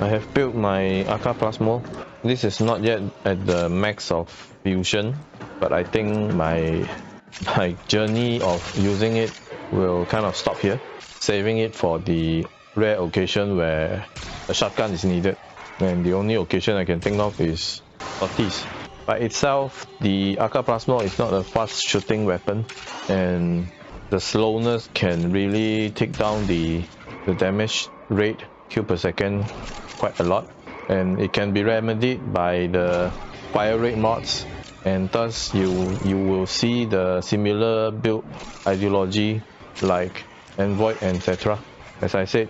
I have built my Arca Plasmor. This is not yet at the max of fusion, but I think my journey of using it will kind of stop here, saving it for the rare occasion where a shotgun is needed. And the only occasion I can think of is Holokeys. By itself, the Arca Plasmor is not a fast shooting weapon, and the slowness can really take down the damage rate, kill per second, quite a lot. And it can be remedied by the fire rate mods, and thus you will see the similar build ideology like Envoy, etc. As I said,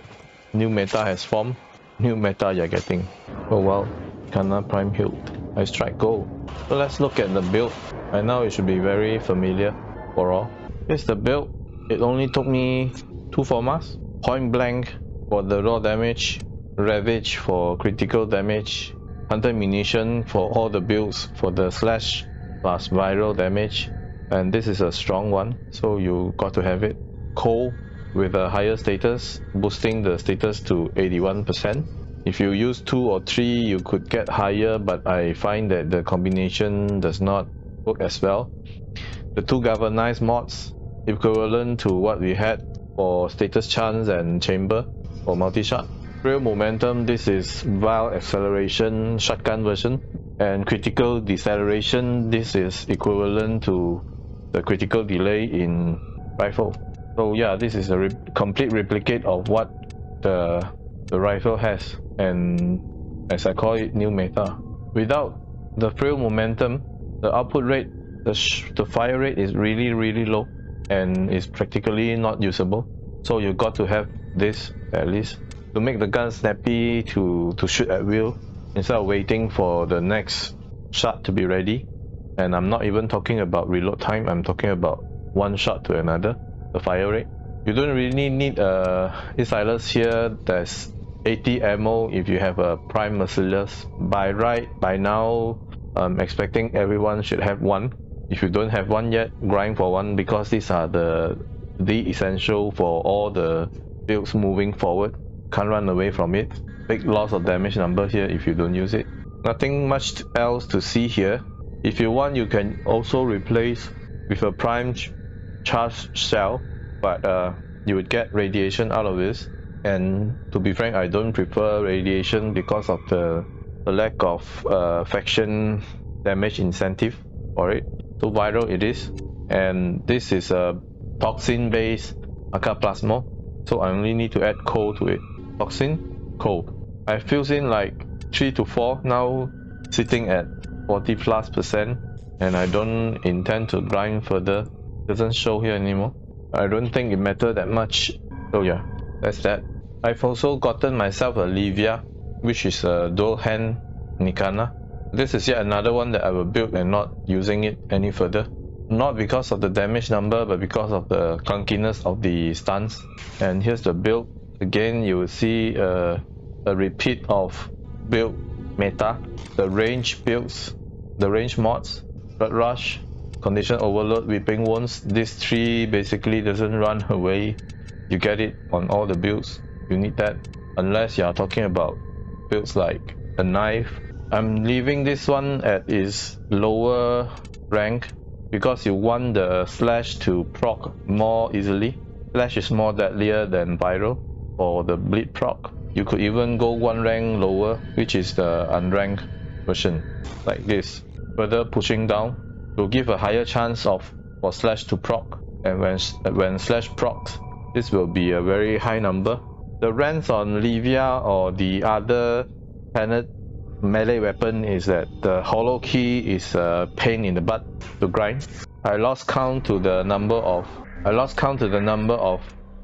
new meta has formed, new meta you're getting. Oh well, Kana Prime healed. I strike gold. So let's look at the build. By now it should be very familiar for all. Here's the build. It only took me 2 formas. Point blank for the raw damage, Ravage for critical damage, Hunter Munition for all the builds for the slash plus viral damage, and this is a strong one, so you got to have it. Cold with a higher status, boosting the status to 81%. If you use 2 or 3, you could get higher, but I find that the combination does not work as well. The 2 galvanized mods, equivalent to what we had for status chance and chamber for multi-shot. Real momentum, this is Vile Acceleration shotgun version, and critical deceleration, this is equivalent to the critical delay in rifle. So yeah, this is a complete replicate of what the rifle has, and as I call it, new meta. Without the frill momentum, the output rate, the fire rate is really low and is practically not usable. So you got to have this at least to make the gun snappy to shoot at will instead of waiting for the next shot to be ready. And I'm not even talking about reload time, I'm talking about one shot to another, the fire rate. You don't really need a Silas here. There's 80 ammo if you have a prime Merciless. By now, I'm expecting everyone should have one. If you don't have one yet, grind for one, because these are the essential for all the builds moving forward. Can't run away from it. Big loss of damage number here if you don't use it. Nothing much else to see here. If you want, you can also replace with a prime charged shell, but you would get radiation out of this. And to be frank, I don't prefer radiation because of the lack of faction damage incentive for it. So viral it is, and this is a toxin based Arca Plasmor, so I only need to add coal to it. Toxin, coal. I filled in like 3 to 4, now sitting at 40+%, and I don't intend to grind further. Doesn't show here anymore. I don't think it mattered that much. So yeah, that's that. I've also gotten myself a Livia, which is a dual hand Nikana. This is yet another one that I will build and not using it any further. Not because of the damage number, but because of the clunkiness of the stuns. And here's the build. Again, you will see a repeat of build meta. The range builds, the range mods, Blood Rush, Condition Overload, Weeping Wounds. These 3 basically doesn't run away. You get it on all the builds. You need that, unless you are talking about builds like a knife. I'm leaving this one at its lower rank because you want the slash to proc more easily. Slash is more deadlier than viral for the bleed proc. You could even go 1 rank lower, which is the unranked version, like this. Further pushing down will give a higher chance for slash to proc, and when slash procs, this will be a very high number. The ranks on Livia or the other Tenet melee weapon is that the Holokey is a pain in the butt to grind. I lost count to the number of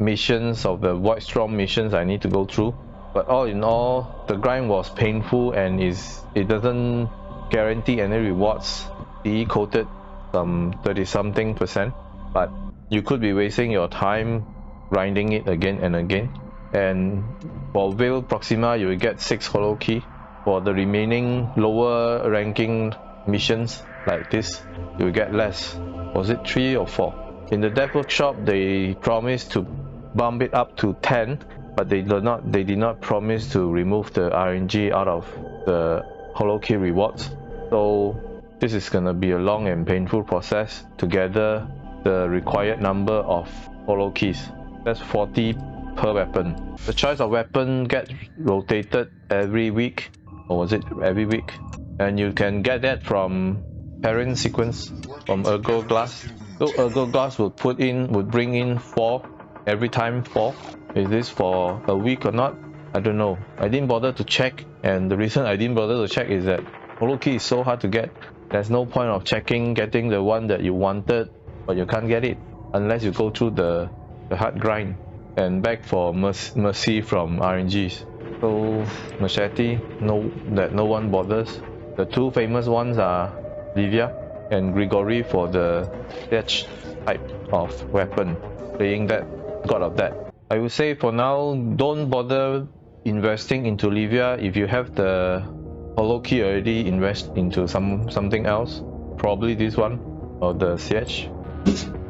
missions of the Void Storm missions I need to go through. But all in all, the grind was painful, and it doesn't guarantee any rewards. CE quoted some 30-something%, but you could be wasting your time grinding it again and again. And for Veil Proxima, you will get 6 Holokey. For the remaining lower ranking missions like this, you will get less. Was it 3 or 4? In the dev workshop, they promised to bump it up to 10, but they did not promise to remove the RNG out of the Holokey rewards. So this is gonna be a long and painful process to gather the required number of Holokeys. That's 40 per weapon. The choice of weapon gets rotated every week, or was it every week? And you can get that from parent sequence from Ergo Glass. So Ergo Glass would bring in 4 every time 4. Is this for a week or not? I don't know. I didn't bother to check, and the reason I didn't bother to check is that Holokey is so hard to get. There's no point of getting the one that you wanted, but you can't get it unless you go through the hard grind and beg for mercy from RNGs. So Machete, no one bothers. The 2 famous ones are Livia and Grigory for the Siege type of weapon, playing that god of that. I would say for now, don't bother investing into Livia. If you have the Holokey already, invest into something else, probably this one or the Siege,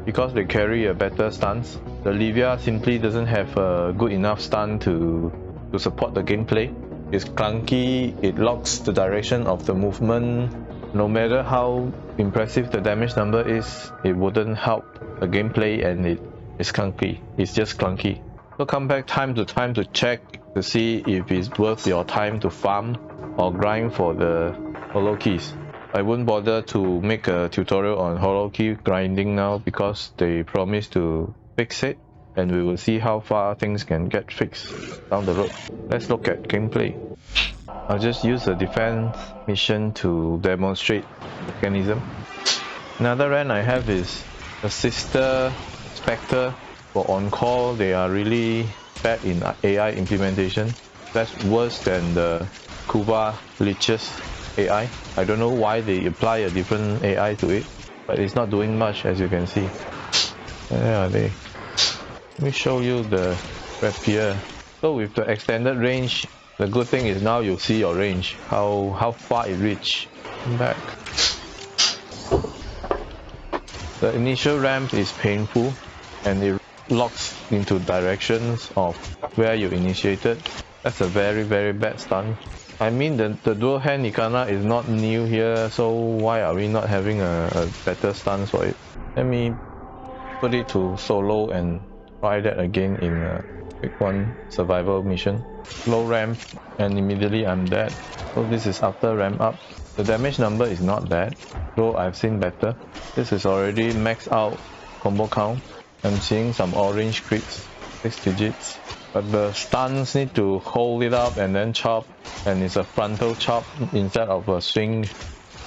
because they carry a better stance. The Livia simply doesn't have a good enough stun to support the gameplay. It's clunky, it locks the direction of the movement. No matter how impressive the damage number is, it wouldn't help the gameplay, and it's clunky. It's just clunky. So come back time to time to check to see if it's worth your time to farm or grind for the Holokeys. I wouldn't bother to make a tutorial on Holokey grinding now because they promise to fix it, and we will see how far things can get fixed down the road. Let's look at gameplay. I'll just use the defense mission to demonstrate mechanism. Another rant I have is the sister Spectre for on-call. They are really bad in AI implementation. That's worse than the Kuva Lich's AI. I don't know why they apply a different AI to it, but it's not doing much, as you can see. Where are they? Let me show you the rapier. So with the extended range, the good thing is now you see your range, how far it reaches. Back. The initial ramp is painful, and it locks into directions of where you initiated. That's a very bad stun. I mean, the dual hand Ikana is not new here, so why are we not having a better stance for it? Let me put it to solo and try that again in a quick one survival mission. Low ramp, and immediately I'm dead. So this is after ramp up. The damage number is not bad, though I've seen better. This is already maxed out combo count. I'm seeing some orange crits, 6 digits. But the stuns need to hold it up and then chop, and it's a frontal chop instead of a swing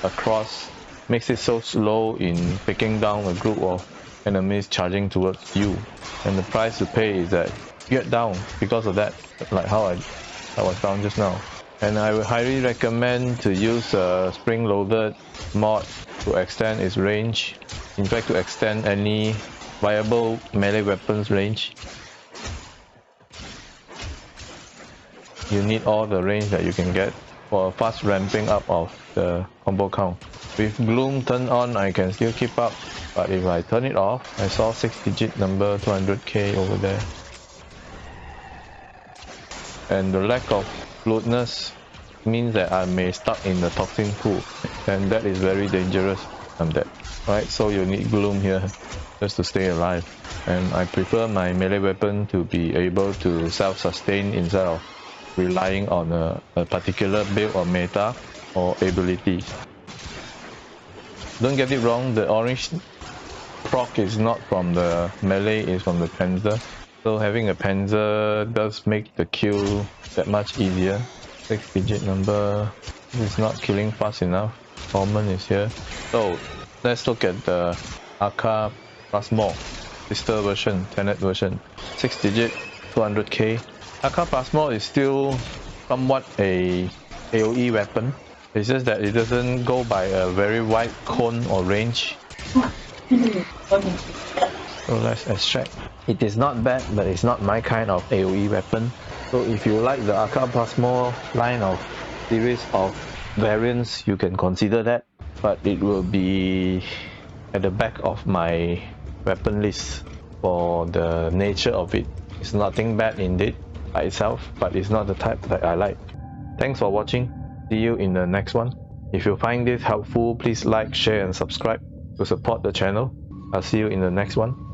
across. Makes it so slow in picking down a group of enemies charging towards you. And the price to pay is that you get down because of that, like how I was down just now. And I would highly recommend to use a spring-loaded mod to extend its range. In fact, to extend any viable melee weapons range. You need all the range that you can get for a fast ramping up of the combo count. With Gloom turned on, I can still keep up, but if I turn it off, I saw 6-digit number 200k over there. And the lack of fluidness means that I may stuck in the toxin pool, and that is very dangerous. I'm dead. Right, so you need Gloom here just to stay alive. And I prefer my melee weapon to be able to self-sustain instead of relying on a particular build or meta or ability. Don't get it wrong, the orange proc is not from the melee, it's from the Panzer. So having a Panzer does make the kill that much easier. 6-digit number is not killing fast enough. Forma is here. So let's look at the Arca Plasmor, sister version, Tenet version. 6-digit, 200k. Arca Plasmor is still somewhat a AoE weapon. It's just that it doesn't go by a very wide cone or range. So let's extract. It is not bad, but it's not my kind of AoE weapon. So if you like the Arca Plasmor line of series of variants, you can consider that. But it will be at the back of my weapon list for the nature of it. It's nothing bad in it. by itself, but it's not the type that I like. Thanks for watching. See you in the next one. If you find this helpful, please like, share and subscribe to support the channel. I'll see you in the next one.